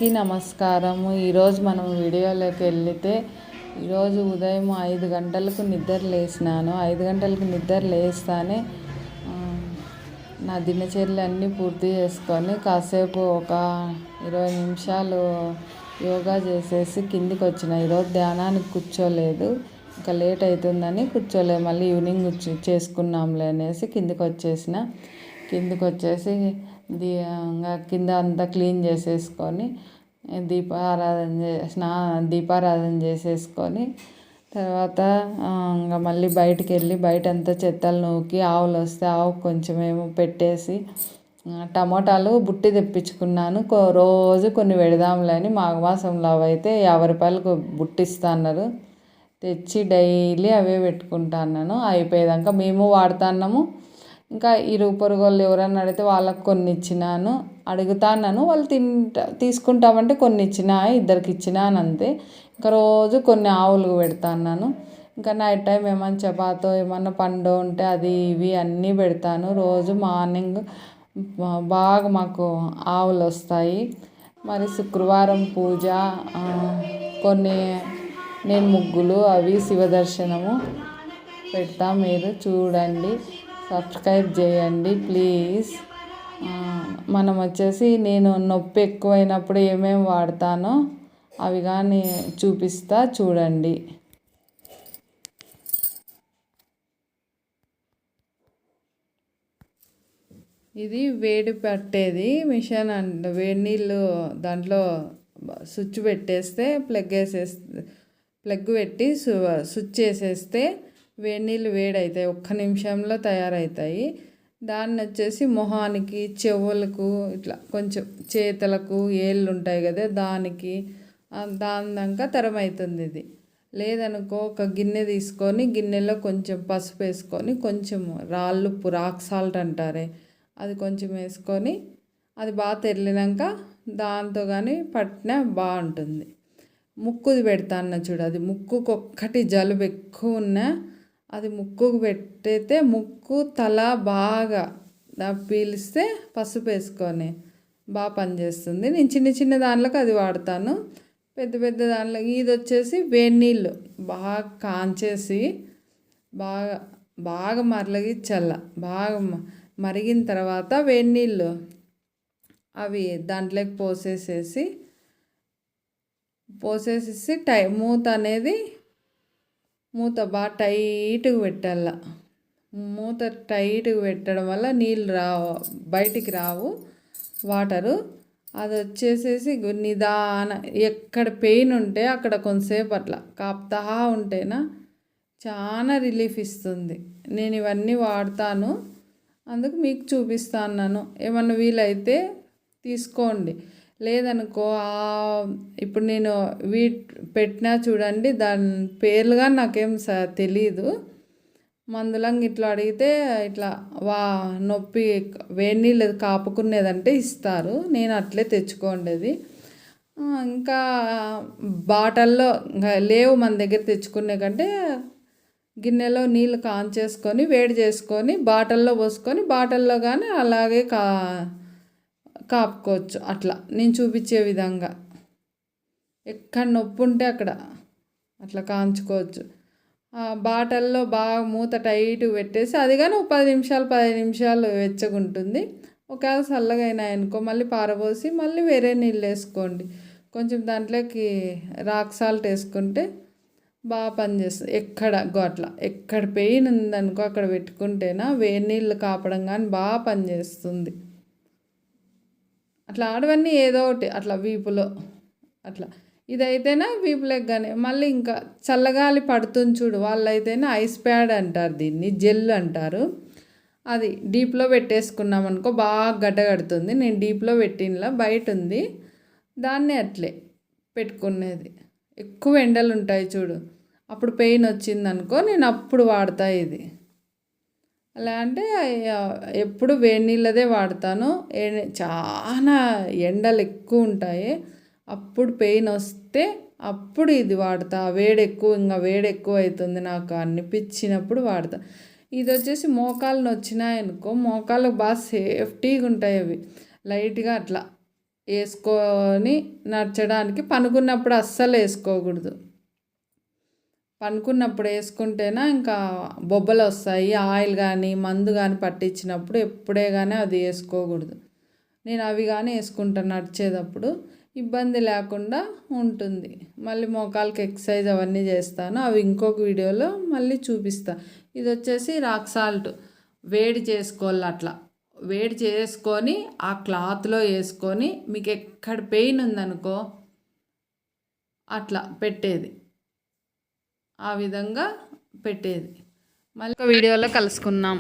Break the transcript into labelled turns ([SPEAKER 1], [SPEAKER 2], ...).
[SPEAKER 1] అందరికీ నమస్కారము. ఈరోజు మనం వీడియోలోకి వెళ్తే ఈరోజు ఉదయం 5 గంటలకు నిద్ర లేచినాను. 5 గంటలకు నిద్ర లేస్తానే నా దినచర్యలు అన్నీ పూర్తి చేసుకొని కాసేపు ఒక 20 నిమిషాలు యోగా చేసేసి కిందికి వచ్చిన. ఈరోజు ధ్యానానికి కూర్చోలేదు, ఇంకా లేట్ అవుతుందని కూర్చోలేదు. మళ్ళీ ఈవినింగ్ చేసుకున్నాంలే అనేసి కిందికి వచ్చేసి కింద అంతా క్లీన్ చేసేసుకొని దీపారాధన చేసేసుకొని తర్వాత ఇంకా మళ్ళీ బయటికి వెళ్ళి బయట అంతా చెత్తలు నూకి ఆవులు వస్తే ఆవుకు కొంచెమేమో పెట్టేసి టమోటాలు బుట్టి తెప్పించుకున్నాను. రోజు కొన్ని పెడదాంలే అని. మాఘమాసంలో అయితే 50 రూపాయలకు బుట్టిస్తా అన్నారు. తెచ్చి డైలీ అవే పెట్టుకుంటున్నాను. అయిపోయేదాకా మేము వాడుతున్నాము. ఇంకా ఇరుగు పొరుగు వాళ్ళు ఎవరన్నా అడిగితే వాళ్ళకి కొన్ని ఇచ్చినాను. అడుగుతాను, వాళ్ళు తీసుకుంటామంటే కొన్ని ఇచ్చిన, ఇద్దరికి ఇచ్చినాను అంతే. ఇంకా రోజు కొన్ని ఆవులకు పెడతాను. ఇంకా నైట్ టైం ఏమన్నా చపాతో ఏమన్నా పండు ఉంటే అది ఇవి అన్నీ పెడతాను. రోజు మార్నింగ్ బాగా మాకు ఆవులు వస్తాయి. మరి శుక్రవారం పూజ, కొన్ని నేను ముగ్గులు అవి శివదర్శనము పెడతా. మీరు చూడండి, సబ్స్క్రైబ్ చేయండి ప్లీజ్. మనం వచ్చేసి నేను నొప్పి ఎక్కువైనప్పుడు ఏమేమి వాడతానో అవి కానీ చూపిస్తా చూడండి. ఇది వేడి పట్టేది మిషన్ అంట. వేడి నీళ్ళు దాంట్లో స్విచ్ పెట్టేస్తే ప్లగ్ పెట్టి స్విచ్ వేసేస్తే వేడి నీళ్ళు వేడవుతాయి. 1 నిమిషంలో తయారవుతాయి. దాన్ని వచ్చేసి మొహానికి, చెవులకు, ఇట్లా కొంచెం చేతులకు ఏళ్ళు ఉంటాయి కదా దానికి, దాకా తరమవుతుంది. ఇది లేదనుకో ఒక గిన్నె తీసుకొని గిన్నెలో కొంచెం పసుపు వేసుకొని కొంచెం రాక్ సాల్ట్ అంటారే అది కొంచెం వేసుకొని అది బాగా తెరిలినాక దాంతో కానీ పట్టినా బాగుంటుంది. ముక్కుది పెడతాను చూడు, అది ముక్కుకు ఒక్కటి జలుబు ఎక్కువ ఉన్నా అది ముక్కుకు పెట్టయితే ముక్కు తల బాగా పీలిస్తే పసుపు వేసుకొని బాగా పనిచేస్తుంది. నేను చిన్న చిన్న దాంట్లోకి అది వాడతాను. పెద్ద పెద్ద దాంట్లో ఇది వచ్చేసి వేడి నీళ్ళు బాగా కాంచేసి బాగా మరలగిచ్చల్ల. బాగా మరిగిన తర్వాత వేడి నీళ్ళు అవి దాంట్లోకి పోసేసి మూత బాగా టైట్గా పెట్టాల. మూత టైట్గా పెట్టడం వల్ల నీళ్ళు బయటికి రావు వాటరు. అది వచ్చేసేసి ఎక్కడ పెయిన్ ఉంటే అక్కడ కొంతసేపు అట్లా కాపుతా ఉంటేనా చాలా రిలీఫ్ ఇస్తుంది. నేను ఇవన్నీ వాడతాను, అందుకు మీకు చూపిస్తాను. ఏమన్నా వీలైతే తీసుకోండి. లేదనుకో ఇప్పుడు నేను పెట్టినా చూడండి, దాని పేర్లుగా నాకేం తెలీదు. మందులంగా ఇట్లా అడిగితే ఇట్లా నొప్పి వేడి నీళ్ళు కాపుకునేదంటే ఇస్తారు. నేను అట్లే తెచ్చుకోండి. ఇంకా బాటల్లో లేవు మన దగ్గర తెచ్చుకునే కంటే గిన్నెలో నీళ్ళు కాంచేసుకొని వేడి చేసుకొని బాటల్లో పోసుకొని బాటల్లో కానీ అలాగే కాపుకోవచ్చు. అట్లా నేను చూపించే విధంగా ఎక్కడ నొప్పి ఉంటే అక్కడ అట్లా కాంచుకోవచ్చు. బాటల్లో బాగా మూత టైట్గా పెట్టేసి అది కానీ 15 నిమిషాలు వెచ్చగుంటుంది. ఒకవేళ చల్లగా అయినాయనుకో మళ్ళీ పారబోసి మళ్ళీ వేరే నీళ్ళు వేసుకోండి. కొంచెం దాంట్లోకి రాక్ సాల్ట్ వేసుకుంటే బాగా పనిచేస్తుంది. ఎక్కడ పెయిన్ ఉందనుకో అక్కడ పెట్టుకుంటేనా వేడి నీళ్ళు కాపడం కానీ బాగా పనిచేస్తుంది. అట్లా ఆడవన్నీ ఏదో ఒకటి అట్లా వీపులో అట్లా ఇదైతేనా వీపులకు కానీ మళ్ళీ ఇంకా చల్లగాలి పడుతుంది చూడు, వాళ్ళైతేనే ఐస్ ప్యాడ్ అంటారు, దీన్ని జెల్ అంటారు. అది డీప్లో పెట్టేసుకున్నామనుకో బాగా గడ్డగడుతుంది. నేను డీప్లో పెట్టినలా బయట ఉంది, దాన్ని అట్లే పెట్టుకునేది. ఎక్కువ ఎండలు ఉంటాయి చూడు, అప్పుడు పెయిన్ వచ్చిందనుకో నేను అప్పుడు వాడతా ఇది. అలా అంటే ఎప్పుడు వేడి నీళ్ళదే వాడతాను. చాలా ఎండలు ఎక్కువ ఉంటాయి, అప్పుడు పెయిన్ వస్తే అప్పుడు ఇది వాడతా. వేడి ఎక్కువ అవుతుంది నాకు అనిపించినప్పుడు వాడతా. ఇది వచ్చేసి మోకాళ్ళు వచ్చినాయనుకో మోకాళ్ళకు బాగా సేఫ్టీగా ఉంటాయి. అవి లైట్గా అట్లా వేసుకొని నడచడానికి. పనుకున్నప్పుడు అస్సలు వేసుకోకూడదు. పనుకున్నప్పుడు వేసుకుంటేనే ఇంకా బొబ్బలు వస్తాయి. ఆయిల్ కానీ మందు కానీ పట్టించినప్పుడు ఎప్పుడే కానీ అది వేసుకోకూడదు. నేను అవి కానీ వేసుకుంటాను నడిచేటప్పుడు, ఇబ్బంది లేకుండా ఉంటుంది. మళ్ళీ మోకాళ్ళకి ఎక్సర్సైజ్ అవన్నీ చేస్తాను, అవి ఇంకొక వీడియోలో మళ్ళీ చూపిస్తాను. ఇది వచ్చేసి రాక్ సాల్ట్ వేడి చేసుకోవాలి. అట్లా వేడి చేసుకొని ఆ క్లాత్లో వేసుకొని మీకు ఎక్కడ పెయిన్ ఉందనుకో అట్లా పెట్టేది, ఆ విధంగా పెట్టేది. మళ్ళీ ఒక వీడియోలో కలుసుకుందాం.